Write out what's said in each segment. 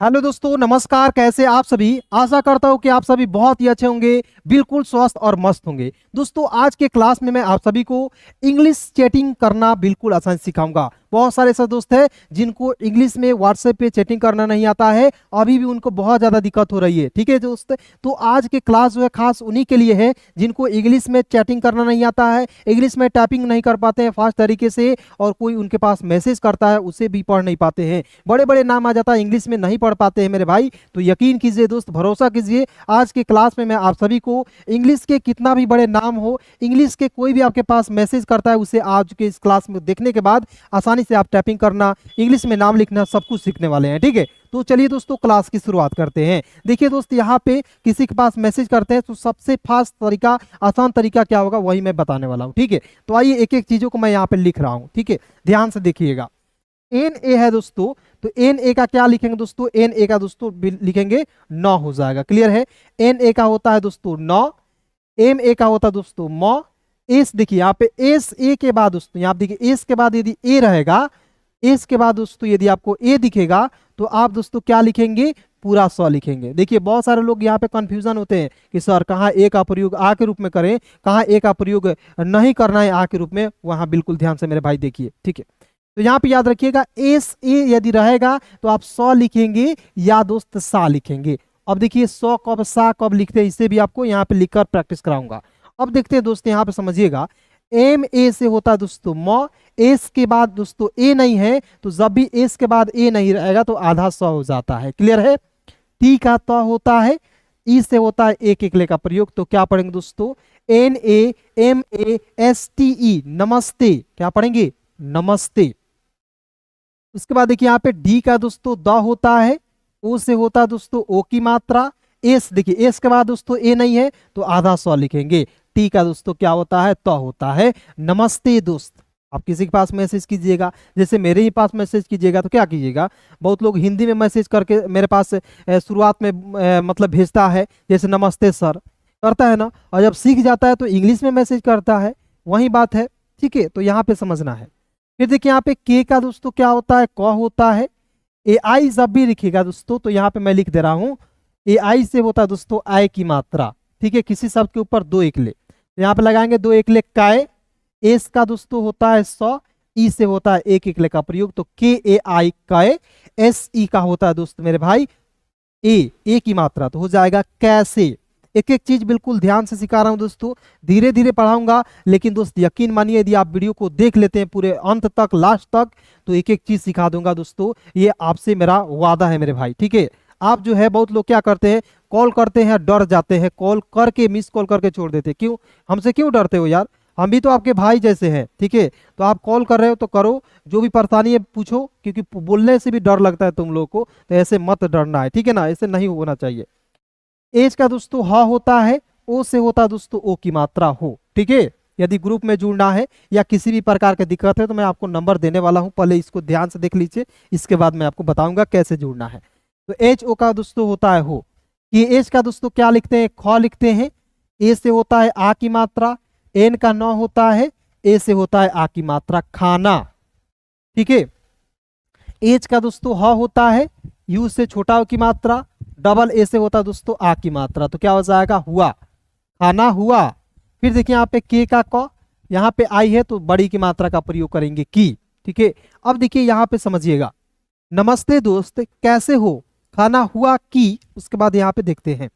Hello दोस्तों, नमस्कार। कैसे आप सभी? आशा करता हूँ कि आप सभी बहुत ही अच्छे होंगे, बिल्कुल स्वस्थ और मस्त होंगे। दोस्तों, आज के क्लास में मैं आप सभी को इंग्लिश चैटिंग करना बिल्कुल आसान सिखाऊंगा। बहुत सारे ऐसे दोस्त हैं जिनको इंग्लिश में व्हाट्सएप पे चैटिंग करना नहीं आता है, अभी भी उनको बहुत ज़्यादा दिक्कत हो रही है। ठीक है दोस्त, तो आज के क्लास जो है खास उन्हीं के लिए है जिनको इंग्लिश में चैटिंग करना नहीं आता है, इंग्लिश में टाइपिंग नहीं कर पाते हैं फास्ट तरीके से, और कोई उनके पास मैसेज करता है उसे भी पढ़ नहीं पाते हैं। बड़े बड़े नाम आ जाता है, इंग्लिश में नहीं पढ़ पाते हैं मेरे भाई। तो यकीन कीजिए दोस्त, भरोसा कीजिए, आज के क्लास में मैं आप सभी को इंग्लिश के कितना भी बड़े नाम हो, इंग्लिश के कोई भी आपके पास मैसेज करता है, उसे आज के इस क्लास में देखने के बाद आसानी से आप टाइपिंग करना, इंग्लिश में नाम लिखना, सब कुछ सीखने वाले हैं। ठीक है, तो चलिए दोस्तों क्लास की शुरुआत करते हैं। देखिए दोस्त, यहाँ पे किसी के पास मैसेज करते हैं तो सबसे फास्ट तरीका, आसान तरीका क्या होगा वही मैं बताने वाला हूँ। ठीक है, तो आइए एक एक चीजों को मैं यहाँ पे लिख रहा हूँ। ठीक है, ध्यान से देखिएगा। एन ए है दोस्तों, तो एन ए का क्या लिखेंगे दोस्तों? एन ए का दोस्तों लिखेंगे 9 हो जाएगा। क्लियर है? एन ए का होता है दोस्तों 9, एम ए का होता है दोस्तों म। एस देखिए यहाँ पे एस ए के बाद दोस्तों, यहाँ देखिए एस के बाद यदि ए रहेगा, एस के बाद दोस्तों यदि आपको ए दिखेगा तो आप दोस्तों क्या लिखेंगे? पूरा स लिखेंगे। देखिए बहुत सारे लोग यहाँ पे कंफ्यूजन होते हैं कि सर कहाँ ए का प्रयोग आ के रूप में करें, कहाँ ए का प्रयोग नहीं करना है आ के रूप में। वहां बिल्कुल ध्यान से मेरे भाई देखिए। ठीक है, तो यहाँ पे याद रखिएगा, एस ए यदि रहेगा तो आप सौ लिखेंगे या दोस्त सा लिखेंगे। अब देखिए सौ कब सा कब लिखते हैं, इसे भी आपको यहाँ पे लिखकर प्रैक्टिस कराऊंगा। अब देखते हैं दोस्त, यहाँ पे समझिएगा, एम ए से होता है दोस्तों म, एस के बाद दोस्तों ए नहीं है, तो जब भी एस के बाद ए नहीं रहेगा तो आधा सौ हो जाता है। क्लियर है? टी का तो होता है, ई से होता है एक एकले का प्रयोग, तो क्या पढ़ेंगे दोस्तों? N A M A S T E, नमस्ते। क्या पढ़ेंगे? नमस्ते। उसके बाद देखिए यहाँ पे डी का दोस्तों द होता है, ओ से होता है दोस्तों ओ की मात्रा। एस देखिए, एस के बाद दोस्तों ए नहीं है तो आधा सौ लिखेंगे। टी का दोस्तों क्या होता है? तो होता है। नमस्ते दोस्त, आप किसी के पास मैसेज कीजिएगा, जैसे मेरे ही पास मैसेज कीजिएगा तो क्या कीजिएगा, बहुत लोग हिंदी में मैसेज करके मेरे पास शुरुआत में मतलब भेजता है, जैसे नमस्ते सर करता है ना, और जब सीख जाता है तो इंग्लिश में मैसेज करता है, वही बात है। ठीक है, तो यहाँ पे समझना है। फिर देखिए यहाँ पे के का दोस्तों क्या होता है? क होता है। ए आई जब भी लिखिएगा दोस्तों तो यहाँ पे मैं लिख दे रहा हूँ, ए आई से होता है दोस्तों आय की मात्रा। ठीक है, किसी शब्द के ऊपर दो एकले, तो यहाँ पे लगाएंगे दो एकले काय। एस का दोस्तों होता है 100, ई से होता है एक एकले का प्रयोग, तो के ए आई काय। एस ई का होता है दोस्त मेरे भाई ए की मात्रा, तो हो जाएगा कैसे। एक एक चीज बिल्कुल ध्यान से सिखा रहा हूं दोस्तों, धीरे धीरे पढ़ाऊंगा, लेकिन दोस्त यकीन मानिए यदि आप वीडियो को देख लेते हैं पूरे अंत तक, लास्ट तक, तो एक एक चीज सिखा दूंगा दोस्तों, ये आपसे मेरा वादा है मेरे भाई। ठीक है, आप जो है बहुत लोग क्या करते हैं, कॉल करते हैं डर जाते हैं, कॉल करके मिस कॉल करके छोड़ देते हैं। क्यों? हमसे क्यों डरते हो यार? हम भी तो आपके भाई जैसे हैं। ठीक है, तो आप कॉल कर रहे हो तो करो, जो भी परेशानी है पूछो, क्योंकि बोलने से भी डर लगता है तुम लोग को, तो ऐसे मत डरना है। ठीक है ना, ऐसे नहीं होना चाहिए। एज का दोस्तों ह होता है, ओ से होता है दोस्तों ओ की मात्रा हो। ठीक है, यदि ग्रुप में जुड़ना है या किसी भी प्रकार की दिक्कत है तो मैं आपको नंबर देने वाला हूं, पहले इसको ध्यान से देख लीजिए, इसके बाद मैं आपको बताऊंगा कैसे जुड़ना है। तो एच ओ का दोस्तों होता है हो, ये एच का दोस्तों क्या लिखते हैं? ख लिखते हैं। ए से होता है आ की मात्रा, एन का न होता है, ए से होता है आ की मात्रा खाना। ठीक है, एच का दोस्तों ह होता है, यू से छोटा की मात्रा, डबल ए से होता है दोस्तों आ की मात्रा, तो क्या हो जाएगा? हुआ, खाना हुआ। फिर देखिए यहाँ पे के का क, यहाँ पे आई है तो बड़ी की मात्रा का प्रयोग करेंगे की। ठीक है, अब देखिए यहाँ पे समझिएगा, नमस्ते दोस्त कैसे हो, खाना हुआ की। उसके बाद यहाँ पे देखते हैं,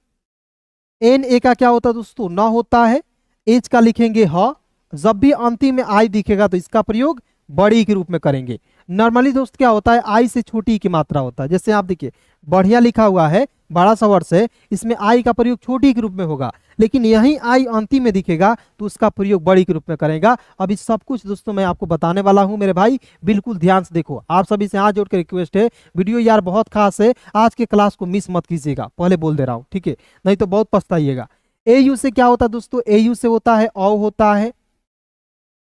एन ए का क्या होता है दोस्तों? न होता है। एच का लिखेंगे ह, जब भी अंतिम में आई दिखेगा तो इसका प्रयोग बड़ी के रूप में करेंगे। नॉर्मली दोस्त क्या होता है, आई से छोटी की मात्रा होता है, जैसे आप देखिए बढ़िया लिखा हुआ है, बड़ा सा वर्ड है, इसमें आई का प्रयोग छोटी के रूप में होगा, लेकिन यही आई अंतिम में दिखेगा तो उसका प्रयोग बड़ी के रूप में करेगा। अब इस सब कुछ दोस्तों मैं आपको बताने वाला हूं मेरे भाई, बिल्कुल ध्यान से देखो। आप सभी से हाथ जोड़ के रिक्वेस्ट है, वीडियो यार बहुत खास है, आज के क्लास को मिस मत कीजिएगा, पहले बोल दे रहा हूँ। ठीक है, नहीं तो बहुत पछताइएगा। ए यू से क्या होता है दोस्तों? ए यू से होता है औ होता है।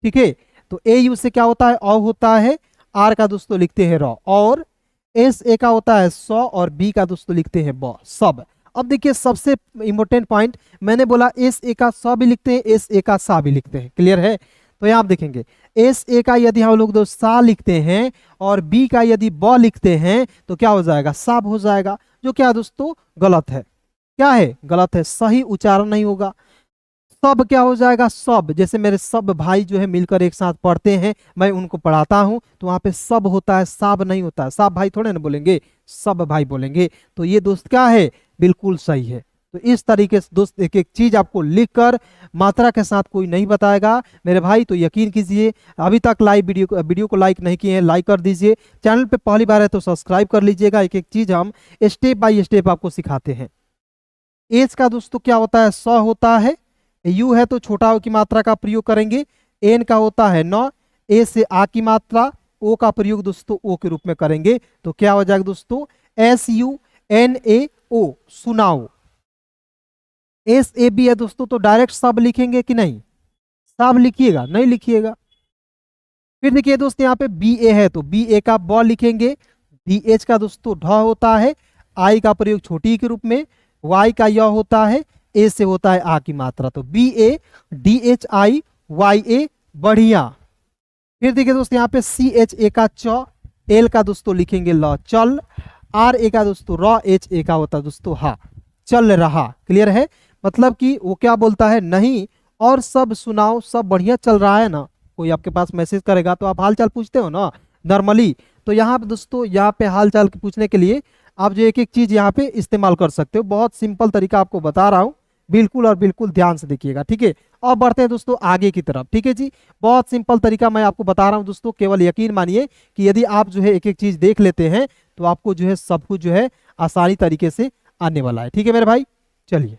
ठीक है, तो ए यू से क्या होता है? औ होता है। आर का दोस्तों लिखते हैं रॉ, और एस ए का होता है सौ, और बी का दोस्तों लिखते हैं ब, सब। अब देखिए सबसे इंपॉर्टेंट पॉइंट, मैंने बोला एस ए का स भी लिखते हैं, एस ए का सा भी लिखते हैं। क्लियर है? तो यहाँ आप देखेंगे एस ए का यदि हम लोग दोस्त सा लिखते हैं और बी का यदि ब लिखते हैं तो क्या हो जाएगा, सब हो जाएगा, जो क्या दोस्तों गलत है। क्या है, गलत है, सही उच्चारण नहीं होगा। सब क्या हो जाएगा, सब। जैसे मेरे सब भाई जो है मिलकर एक साथ पढ़ते हैं, मैं उनको पढ़ाता हूं, तो वहां पे सब होता है, सब नहीं होता है। सब भाई थोड़े ना बोलेंगे, सब भाई बोलेंगे। तो ये दोस्त क्या है, बिल्कुल सही है। तो इस तरीके से दोस्त एक एक चीज आपको लिखकर मात्रा के साथ कोई नहीं बताएगा मेरे भाई, तो यकीन कीजिए। अभी तक वीडियो को लाइक नहीं किए हैं, लाइक कर दीजिए। चैनल पे पहली बार है तो सब्सक्राइब कर लीजिएगा। एक एक चीज हम स्टेप बाय स्टेप आपको सिखाते हैं। एज का दोस्तों क्या होता है, 100 होता है। यू है तो छोटा ओ की मात्रा का प्रयोग करेंगे। एन का होता है 9, ए से आ की मात्रा, ओ का प्रयोग दोस्तों ओ के रूप में करेंगे। तो क्या हो जाएगा दोस्तों, SUNAO, सुनाओ। SAB है दोस्तों, तो डायरेक्ट सब लिखेंगे कि नहीं, सब लिखिएगा, नहीं लिखिएगा। फिर देखिए दोस्तों यहाँ पे BA है तो BA का ब लिखेंगे। DH का दोस्तों ढ होता है, आई का प्रयोग छोटी के रूप में, Y का य होता है, ए से होता है आ की मात्रा। तो BADHIYA, बढ़िया। फिर देखिए दोस्तों यहाँ पे CHA का च, एल का दोस्तों लिखेंगे ल, चल। RA का दोस्तों र, HA का होता है दोस्तों हा, चल रहा। क्लियर है, मतलब कि वो क्या बोलता है, नहीं और सब सुनाओ, सब बढ़िया चल रहा है ना। कोई आपके पास मैसेज करेगा तो आप हाल चाल पूछते हो ना नॉर्मली, तो यहाँ पे दोस्तों यहाँ पे हाल चाल पूछने के लिए आप जो एक एक चीज यहाँ पे इस्तेमाल कर सकते हो। बहुत सिंपल तरीका आपको बता रहा हूँ, बिल्कुल और बिल्कुल ध्यान से देखिएगा, ठीक है। अब बढ़ते हैं दोस्तों आगे की तरफ, ठीक है जी। बहुत सिंपल तरीका मैं आपको बता रहा हूँ दोस्तों, केवल यकीन मानिए कि यदि आप जो है एक एक चीज देख लेते हैं तो आपको जो है सब कुछ जो है आसानी तरीके से आने वाला है, ठीक है मेरे भाई। चलिए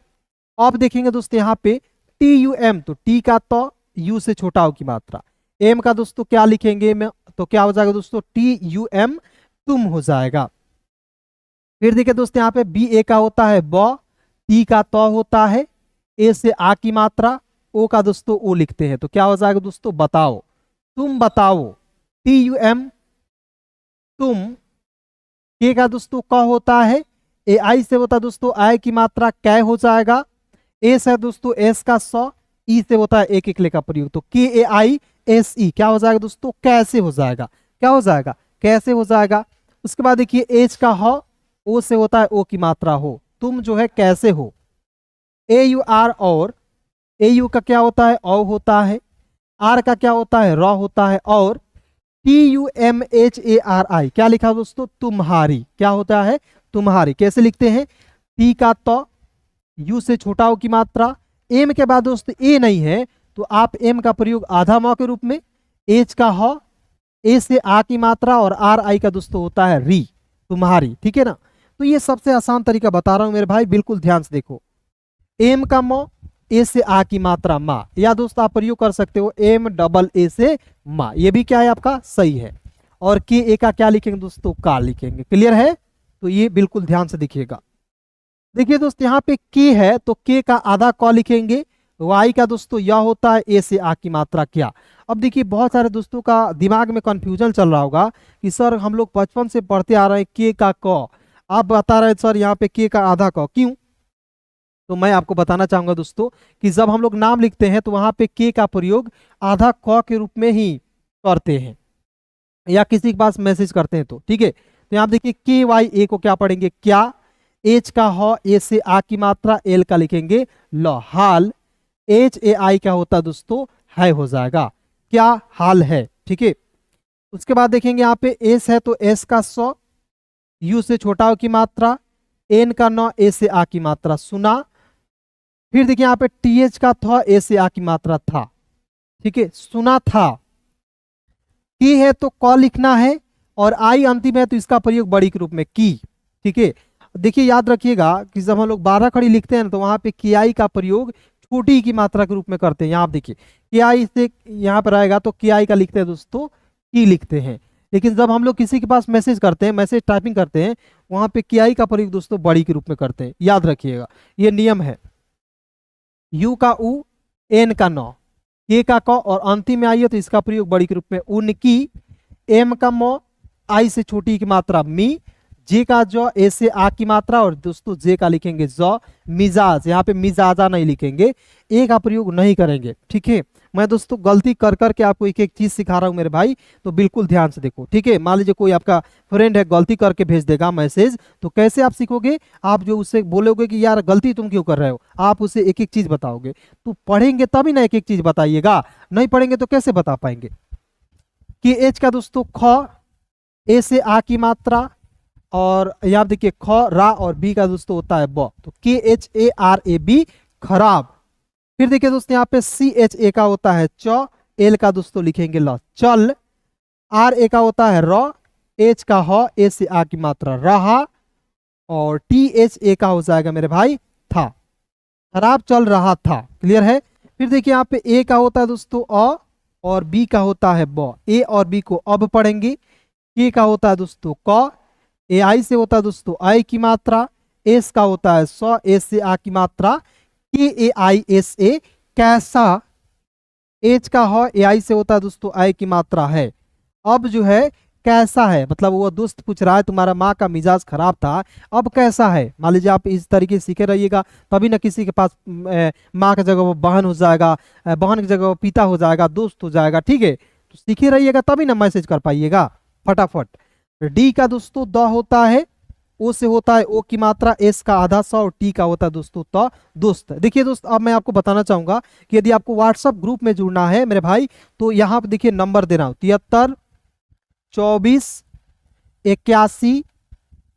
अब देखेंगे दोस्तों यहाँ पे TUM, तो टी का तो यू से छोटा हो की मात्रा। एम का दोस्तों क्या लिखेंगे में, तो क्या हो जाएगा दोस्तों TUM, तुम हो जाएगा। फिर देखिए दोस्तों यहाँ पे BA का होता है ब, टी का तो होता है, ए से आ की मात्रा, ओ का दोस्तों ओ लिखते हैं। तो क्या हो जाएगा दोस्तों, बताओ, तुम बताओ। TUM, तुम। के का दोस्तों क होता है, ए आई से होता है दोस्तों आई की मात्रा, कै हो जाएगा। एस है दोस्तों एस का स, ई से होता है एक एक ले का प्रयोग। तो KAISE क्या हो जाएगा दोस्तों, कैसे हो जाएगा, क्या हो जाएगा, कैसे हो जाएगा। उसके बाद देखिए एच का ह, ओ से होता है ओ की मात्रा हो, तुम जो है कैसे हो। AUR, और AU का क्या होता है, औ होता है। आर का क्या होता है, र होता है। और TUMHARI क्या लिखा दोस्तों, तुम्हारी, क्या होता है, तुम्हारी। कैसे लिखते हैं, टी का तो, यू से छोटा हो की मात्रा। एम के बाद दोस्तों ए नहीं है तो आप एम का प्रयोग आधा म के रूप में। एच का ह, ए से आ की मात्रा, और RI का दोस्तों होता है री, तुम्हारी, ठीक है ना। तो ये सबसे आसान तरीका बता रहा हूं मेरे भाई, बिल्कुल ध्यान से देखो। एम का म, ए से आ की मात्रा मा, या दोस्तों आप प्रयोग कर सकते हो MAA से मा, ये भी क्या है आपका सही है। और KA का क्या लिखेंगे दोस्तों, का लिखेंगे। क्लियर है, तो ये बिल्कुल ध्यान से देखिएगा। देखिए दोस्तों यहाँ पे के है तो के का आधा क लिखेंगे। वाई का दोस्तों यह होता है ए से आ की मात्रा क्या। अब देखिए बहुत सारे दोस्तों का दिमाग में कंफ्यूजन चल रहा होगा कि सर हम लोग बचपन से पढ़ते आ रहे हैं के का क, आप बता रहे हैं सर यहाँ पे के का आधा क, क्यों। तो मैं आपको बताना चाहूंगा दोस्तों कि जब हम लोग नाम लिखते हैं तो वहां पे के का प्रयोग आधा क के रूप में ही करते हैं, या किसी के पास मैसेज करते हैं तो, ठीक है। तो यहाँ देखिए KYA को क्या पढ़ेंगे, क्या। एच का ह, ए से आ की मात्रा, एल का लिखेंगे ल, हाल। HAI क्या होता है दोस्तों, है हो जाएगा, क्या हाल है, ठीक है। उसके बाद देखेंगे यहाँ पे एस है तो एस का स, यू से छोटा हो की मात्रा, एन का न, ए से आ की मात्रा, सुना। फिर देखिए यहाँ पे TH का था, ए से आ की मात्रा था, ठीक है, सुना था। की है तो क लिखना है, और आई अंतिम है तो इसका प्रयोग बड़ी के रूप में की, ठीक है। देखिए याद रखिएगा कि जब हम लोग 12 खड़ी लिखते हैं ना तो वहां पे KI का प्रयोग छोटी की मात्रा के रूप में करते हैं। यहाँ आप देखिए KI से यहाँ पर आएगा तो KI का लिखते हैं दोस्तों, की लिखते हैं। लेकिन जब हम लोग किसी के पास मैसेज करते हैं, मैसेज टाइपिंग करते हैं, वहां पे KI का प्रयोग दोस्तों बड़ी के रूप में करते हैं, याद रखिएगा, ये नियम है। यू का उ, एन का न, के का क, और अंतिम में आई है तो इसका प्रयोग बड़ी के रूप में उनकी। एम का म, आई से छोटी की मात्रा मी। जे का जो, ए से आ की मात्रा, और दोस्तों जे का लिखेंगे जो। मिजाज, यहाँ पे मिजाजा नहीं लिखेंगे, ए का प्रयोग नहीं करेंगे, ठीक है। मैं दोस्तों गलती कर करके आपको एक एक चीज सिखा रहा हूँ मेरे भाई, तो बिल्कुल ध्यान से देखो, ठीक है। मान लीजिए कोई आपका फ्रेंड है गलती करके भेज देगा मैसेज, तो कैसे आप सीखोगे? आप जो उससे बोलोगे कि यार गलती तुम क्यों कर रहे हो, आप उसे एक एक चीज बताओगे। तो पढ़ेंगे तभी ना एक एक चीज बताइएगा, नहीं पढ़ेंगे तो कैसे बता पाएंगे? कि एच का दोस्तों ख, ए से आ की मात्रा, और यहाँ देखिए ख रा, और बी का दोस्तों होता है ब, तो KHARAB खराब। फिर देखिए दोस्तों यहाँ पे CHA का होता है च, एल का दोस्तों लिखेंगे ल चल, RA का होता है र, H का ह, ए से आ की मात्रा रहा, और THA का हो जाएगा मेरे भाई था, खराब चल रहा था। क्लियर है? फिर देखिए यहाँ पे ए का होता है दोस्तों अ, और बी का होता है ब। ए और बी को अब पढ़ेंगे। के का होता है दोस्तों क, ए आई से होता है दोस्तों आई की मात्रा, एस का होता है स, एस से आ की मात्रा, KAISA कैसा, एच का ह, ए आई से होता है दोस्तों आई की मात्रा है। अब जो है कैसा है, मतलब वो दोस्त पूछ रहा है तुम्हारा माँ का मिजाज खराब था, अब कैसा है। मान लीजिए आप इस तरीके से सीखे रहिएगा, तभी ना किसी के पास माँ की जगह वो बहन हो जाएगा, बहन की जगह वो पिता हो जाएगा, दोस्त हो जाएगा, ठीक है। तो सीखे रहिएगा तभी ना मैसेज कर पाइएगा फटाफट। डी का दोस्तों द होता है, ओ से होता है ओ की मात्रा, एस का आधा सा, और टी का होता है दोस्तों त दोस्त। देखिए दोस्त अब मैं आपको बताना चाहूंगा कि यदि आपको व्हाट्सएप ग्रुप में जुड़ना है मेरे भाई, तो यहाँ पे देखिए नंबर देना हो 73 24 81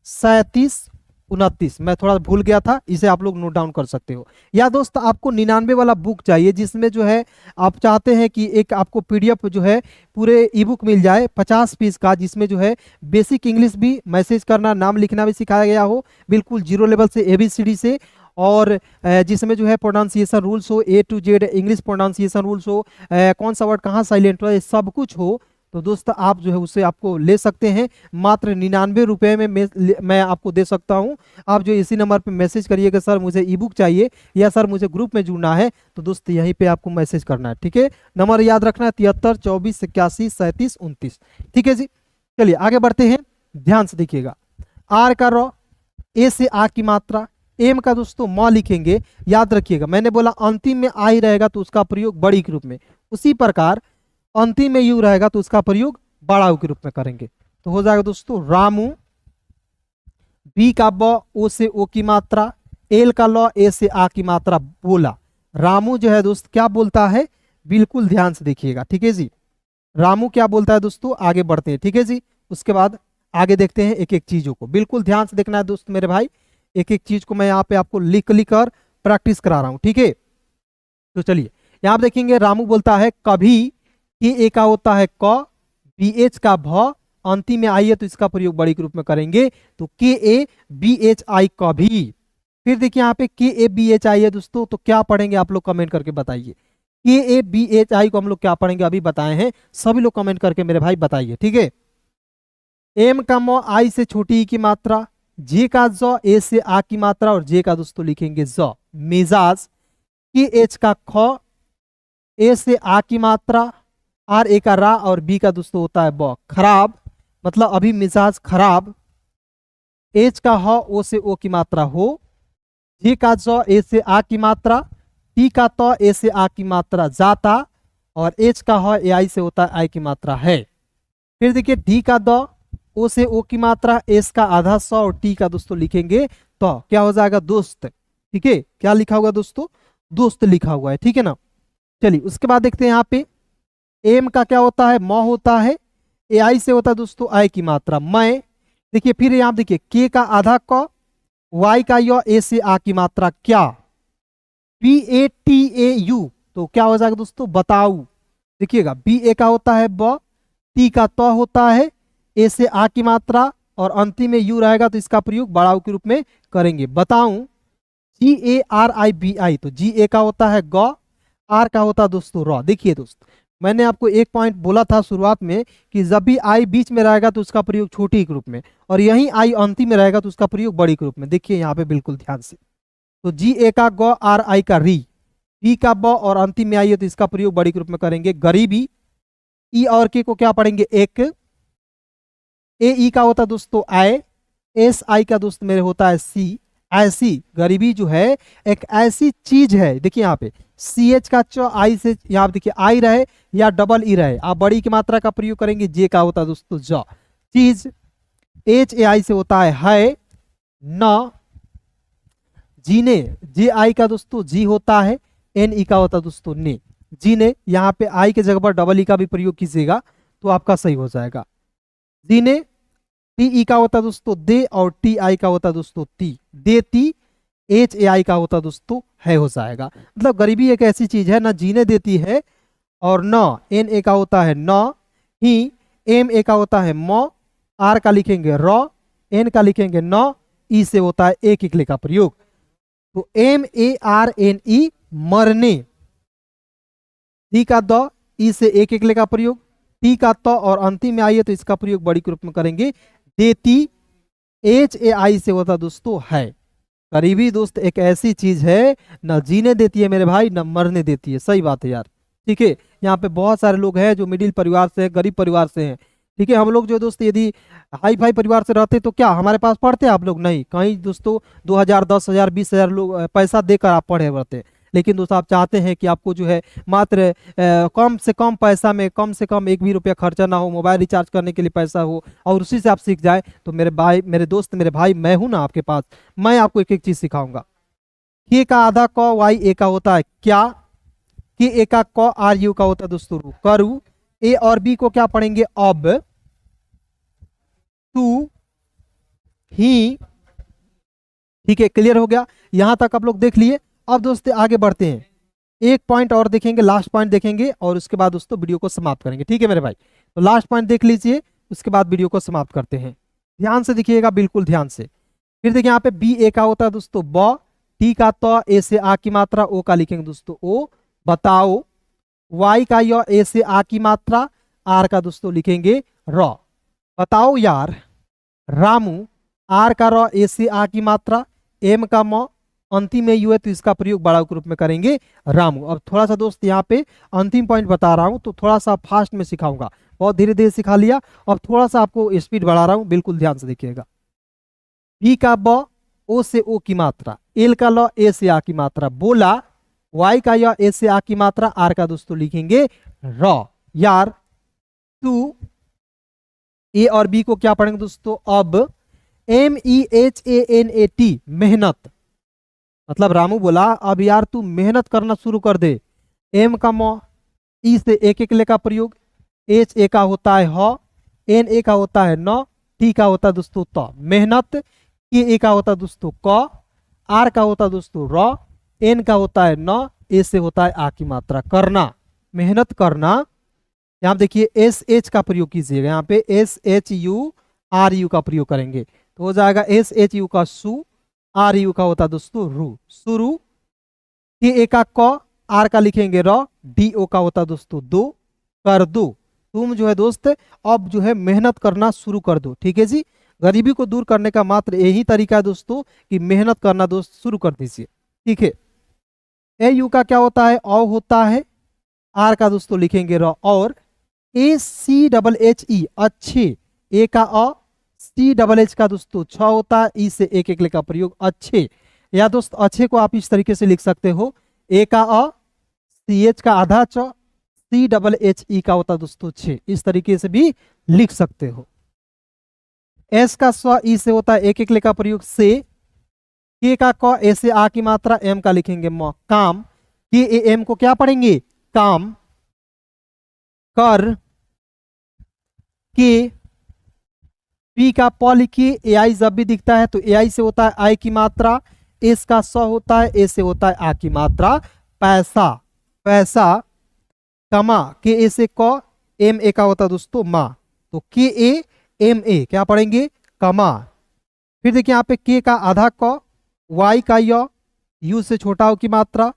37 29। मैं थोड़ा भूल गया था, इसे आप लोग नोट डाउन कर सकते हो। या दोस्त आपको 99 वाला बुक चाहिए, जिसमें जो है आप चाहते हैं कि एक आपको PDF जो है पूरे ई बुक मिल जाए 50 पीस का, जिसमें जो है बेसिक इंग्लिश भी, मैसेज करना, नाम लिखना भी सिखाया गया हो बिल्कुल 0 लेवल से ABCD से, और जिसमें जो है प्रोनाउंसिएशन रूल्स हो, A to Z English pronunciation rules हो, कौन सा वर्ड कहाँ साइलेंट हो, ये सब कुछ हो। तो दोस्त आप जो है उससे आपको ले सकते हैं, मात्र 99 रुपये में मैं आपको दे सकता हूं। आप जो इसी नंबर पे मैसेज करिएगा सर मुझे ई बुक चाहिए, या सर मुझे ग्रुप में जुड़ना है, तो दोस्त यहीं पे आपको मैसेज करना है, ठीक है। नंबर याद रखना है 73 24 81 37 29, ठीक है जी। चलिए आगे बढ़ते हैं, ध्यान से देखिएगा। आर का र, ए से आ की मात्रा, एम का दोस्तों म लिखेंगे। याद रखिएगा मैंने बोला अंतिम में आ ही रहेगा तो उसका प्रयोग बड़ी के रूप में, उसी प्रकार अंतिम में यू रहेगा तो उसका प्रयोग बड़ा के रूप में करेंगे। तो हो जाएगा दोस्तों रामू, बी का ब, ओ से ओ की मात्रा, एल का ल, ए से आ की मात्रा बोला। रामू जो है दोस्त क्या बोलता है, बिल्कुल ध्यान से देखिएगा, ठीक है जी। रामू क्या बोलता है दोस्तों, आगे बढ़ते हैं, ठीक है जी। उसके बाद आगे देखते हैं एक एक चीजों को, बिल्कुल ध्यान से देखना है दोस्त मेरे भाई। एक एक चीज को मैं यहाँ पे आपको लिख लिख कर प्रैक्टिस करा रहा हूँ, ठीक है। तो चलिए यहाँ देखेंगे, रामू बोलता है कभी, के ए का होता है क, बी एच का भ, अंतिम में आई है तो इसका प्रयोग बड़ी के रूप में करेंगे, तो KABHI कभी। फिर देखिए यहाँ पे KABHI है दोस्तों, तो क्या पढ़ेंगे आप लोग कमेंट करके बताइए। KABHI को हम लोग क्या पढ़ेंगे अभी बताए हैं, सभी लोग कमेंट करके मेरे भाई बताइए, ठीक है। एम का म, आई से छोटी ई की मात्रा, जे का ज, ए से आ की मात्रा, और जे का दोस्तों लिखेंगे ज, मिजाज। KH का ख, ए से आ की मात्रा, RA का रा, और बी का दोस्तों होता है ब, खराब, मतलब अभी मिजाज खराब। H का ह, ओ से ओ की मात्रा हो, जे का ज, ए से आ की मात्रा, टी का त, ए से आ की मात्रा जाता, और H का ह, ए आई से होता है आई की मात्रा है। फिर देखिए डी का द, ओ से ओ की मात्रा, एस का आधा स, और टी का दोस्तों लिखेंगे तो क्या हो जाएगा दोस्त, ठीक है। क्या लिखा हुआ दोस्तों, दोस्त लिखा हुआ है, ठीक है ना। चलिए उसके बाद देखते हैं यहाँ पे एम का क्या होता है, म होता है, ए आई से होता है दोस्तों आई की मात्रा मैं। देखिए फिर यहाँ देखिए के का आधा क, वाई का य, ए से आ की मात्रा क्या, BATAU, तो क्या हो जाएगा दोस्तों बताऊ। देखिएगा BA का होता है ब, टी का त होता है, ए से आ की मात्रा, और अंतिम में यू रहेगा तो इसका प्रयोग बड़ाऊ के रूप में करेंगे, बताऊं। GARIBI, तो GA का होता है ग, आर का होता है दोस्तों र। देखिए दोस्त मैंने आपको एक पॉइंट बोला था शुरुआत में कि जब भी आई बीच में रहेगा तो उसका प्रयोग छोटी के रूप में, और यही आई अंतिम में रहेगा तो उसका प्रयोग बड़ी के रूप में। देखिए यहाँ पे बिल्कुल ध्यान से, तो GA का ग, RI का री, पी का ब, और अंतिम में आई है तो इसका प्रयोग बड़ी के रूप में करेंगे गरीबी। ई और के को क्या पढ़ेंगे एक, ए ई का होता है दोस्तों आई, एस आई का दोस्त मेरे होता है सी, ऐसी, गरीबी जो है एक ऐसी चीज है, देखिए यहाँ पे सी एच का च आई से, यहाँ पे देखिए आई रहे या डबल ई रहे, आप बड़ी की मात्रा का प्रयोग करेंगे, जे का होता है दोस्तों ज, चीज एच ए आई से होता है न, जीने जे आई का दोस्तों जी होता है, एन ई का होता है दोस्तों ने, जीने, यहाँ पे आई के जगह पर डबल ई का भी प्रयोग कीजिएगा तो आपका सही हो जाएगा। जीने, टी ई का होता है दोस्तों दे, और टी आई का होता है दोस्तों ती, देती, एच ए आई का होता है दोस्तों है, हो जाएगा। मतलब गरीबी एक ऐसी चीज है, ना जीने देती है, और न एन ए का होता है न ही, एम ए का होता है म, आर का लिखेंगे र, एन का लिखेंगे न, ई से होता है एक इकले का प्रयोग, तो M A R N E मरने, टी का द, ई से एक इकले का प्रयोग, टी का त और अंतिम में आई है तो इसका प्रयोग बड़ी के रूप में करेंगे, देती, एच ए आई से होता दोस्तों है। गरीबी दोस्त एक ऐसी चीज है, न जीने देती है मेरे भाई, न मरने देती है, सही बात है यार। ठीक है, यहाँ पे बहुत सारे लोग हैं जो मिडिल परिवार से हैं, गरीब परिवार से हैं। ठीक है, हम लोग जो दोस्त यदि हाई फाई परिवार से रहते तो क्या हमारे पास पढ़ते आप लोग? नहीं, कहीं दोस्तों 2000 10,000 20,000 लोग पैसा देकर आप पढ़े रहते। लेकिन दोस्तों आप चाहते हैं कि आपको जो है मात्र कम से कम पैसा में, कम से कम एक भी रुपया खर्चा ना हो, मोबाइल रिचार्ज करने के लिए पैसा हो, और उसी से आप सीख जाए, तो मेरे भाई, मेरे दोस्त, मेरे भाई, मैं हूं ना आपके पास, मैं आपको एक एक चीज सिखाऊंगा। के का आधा क वाई ए का होता है क्या, के ए का क आर यू का होता है दोस्तों रू, करू, ए और बी को क्या पढ़ेंगे अब, तू, ही। ठीक है, क्लियर हो गया, यहां तक आप लोग देख लिए। अब दोस्तों आगे बढ़ते हैं, एक पॉइंट और देखेंगे, लास्ट पॉइंट देखेंगे, और उसके बाद दोस्तों वीडियो को समाप्त करेंगे। ठीक है मेरे भाई, तो लास्ट पॉइंट देख लीजिए, उसके बाद वीडियो को समाप्त करते हैं। ध्यान से देखिएगा, बिल्कुल ध्यान से। फिर देखिए यहाँ पे बी ए का होता है दोस्तों ब, टी का त, ए से आ की मात्रा, ओ का लिखेंगे दोस्तों ओ, बताओ, वाई का य, ए से आ की मात्रा, आर का दोस्तों लिखेंगे र, बताओ यार, रामू, आर का र, ए से आ की मात्रा, एम का म, अंतिम में यू है तो इसका प्रयोग बड़ा के रूप में करेंगे रामू। अब थोड़ा सा दोस्त यहाँ पे अंतिम पॉइंट बता रहा हूँ तो थोड़ा सा फास्ट में सिखाऊंगा, बहुत धीरे धीरे सिखा लिया, अब थोड़ा सा आपको स्पीड बढ़ा रहा हूँ, बिल्कुल ध्यान से देखिएगा। बी का ब, ओ से ओ की मात्रा, एल का ल, ए से आ की मात्रा, बोला, वाई का य, ए से आ की मात्रा, आर का दोस्तों लिखेंगे र, यार, तू, ए और बी को क्या पढ़ेंगे दोस्तों अब, M E H N A T टी, मेहनत, मतलब रामू बोला अब यार तू मेहनत करना शुरू कर दे, एम का म, ई से एक इकले का प्रयोग, एच ए का होता है ह, एन ए का होता है न, टी का होता है दोस्तों त, मेहनत, के ए का होता है दोस्तों क, आर का होता है दोस्तों र, एन का होता है न, ए से होता है आ की मात्रा, करना, मेहनत करना। यहाँ देखिए एस एच का प्रयोग कीजिएगा, यहाँ पे S H U R U का प्रयोग करेंगे तो हो जाएगा एस एच यू का सु, आर यू का होता दोस्तों रू, शुरू, के ए का क, आर का लिखेंगे र, डी ओ का होता दोस्तों दो, कर दो, तुम जो है दोस्त अब जो है मेहनत करना शुरू कर दो। ठीक है जी, गरीबी को दूर करने का मात्र यही तरीका है दोस्तों कि मेहनत करना दोस्त शुरू कर दीजिए। ठीक है, ए यू का क्या होता है औ होता है, आर का दोस्तों लिखेंगे र, और ए सी डबल एच ई अच्छे, ए का अ, सी डबल एच का दोस्तों छ होता है, ई से एक इकले का प्रयोग अच्छे, या दोस्त अच्छे को आप इस तरीके से लिख सकते हो, ए का अ, सी एच का आधा च, सी डबल एच ई का होता दोस्तों छे, इस तरीके से भी लिख सकते हो। एस का स्व, ई से होता है एक इकले का प्रयोग से, के का क, ए से आ की मात्रा, एम का लिखेंगे म, काम, के ए एम को क्या पढ़ेंगे काम, कर, के, पी का प लिखिए, ए आई जब भी दिखता है तो ए आई से होता है आई की मात्रा, एस का स होता है, ए से होता है आ की मात्रा, पैसा, पैसा, कमा, के ए से क, एम ए का होता है दोस्तों मा, तो के ए एम ए क्या पढ़ेंगे कमा। फिर देखिए यहाँ पे के का आधा क, वाई का य, यू से छोटा हो की मात्रा,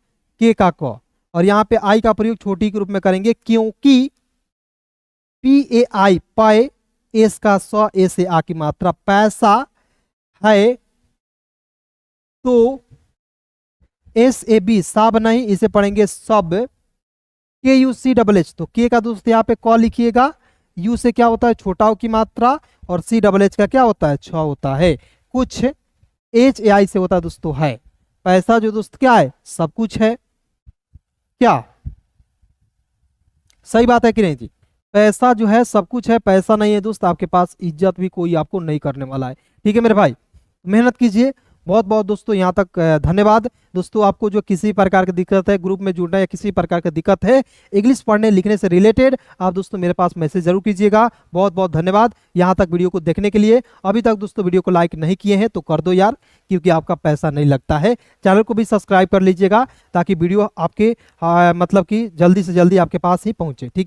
के का क, और यहाँ पे आई का प्रयोग छोटी के रूप में करेंगे क्योंकि, पी ए आई पाए, एस का स, ए से आ की मात्रा, पैसा है, तो एस ए बी सब नहीं, इसे पढ़ेंगे सब, के यू सी डबल एच, तो के का दोस्त यहाँ पे क लिखिएगा, यू से क्या होता है छोटा हो की मात्रा, और सी डबल एच का क्या होता है छ होता है, कुछ, HAI से होता है दोस्तों है। पैसा जो दोस्त क्या है, सब कुछ है। क्या सही बात है कि नहीं जी? पैसा जो है सब कुछ है, पैसा नहीं है दोस्त आपके पास, इज्जत भी कोई आपको नहीं करने वाला है। ठीक है मेरे भाई, मेहनत कीजिए। बहुत बहुत दोस्तों यहाँ तक धन्यवाद। दोस्तों आपको जो किसी प्रकार की दिक्कत है ग्रुप में जुड़ना या किसी प्रकार की दिक्कत है इंग्लिश पढ़ने लिखने से रिलेटेड, आप दोस्तों मेरे पास मैसेज जरूर कीजिएगा। बहुत बहुत धन्यवाद यहाँ तक वीडियो को देखने के लिए। अभी तक दोस्तों वीडियो को लाइक नहीं किए हैं तो कर दो यार, क्योंकि आपका पैसा नहीं लगता है। चैनल को भी सब्सक्राइब कर लीजिएगा ताकि वीडियो आपके मतलब कि जल्दी से जल्दी आपके पास ही पहुँचे। ठीक है।